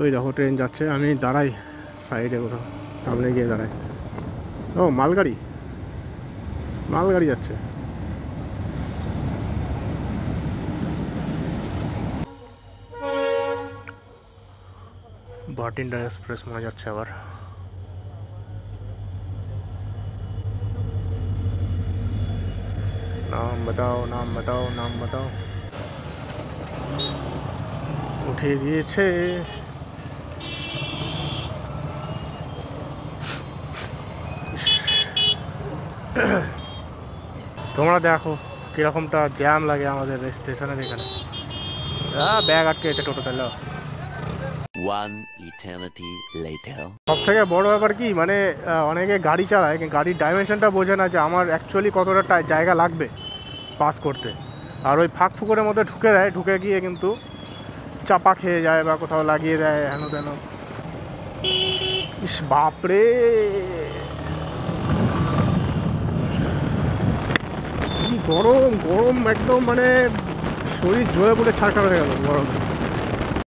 ওই দেখো ট্রেন যাচ্ছে, আমি দাঁড়াই সাইডে কোথাও, সামনে গিয়ে দাঁড়াই। ও মালগাড়ি, মালগাড়ি যাচ্ছে। ভাটিন্ডা এক্সপ্রেস মনে যাচ্ছে আবার। নাম বাতাও, নাম বাতাও, নাম বাতাও। উঠিয়ে দিয়েছে। তোমরা দেখো কিরকমটা জ্যাম লাগে আমাদের স্টেশনের এখানে। ব্যাগ আটকে গেছে টোটো তেল। সব থেকে বড় ব্যাপার কি মানে অনেকে গাড়ি চালায়, গাড়ির ডাইমেনশনটা বোঝে না যে আমার অ্যাকচুয়ালি কতটা জায়গা লাগবে পাস করতে, আর ওই ফাঁক ফুকরের মধ্যে ঢুকে দেয়, ঢুকে গিয়ে কিন্তু চাপা খেয়ে যায় বা কোথাও লাগিয়ে দেয় হেন তেন। ইস বাপরে, কি গরম, গরম একদম, মানে শরীর জ্বলে পুড়ে ছাড়খাড় হয়ে গেল গরমে।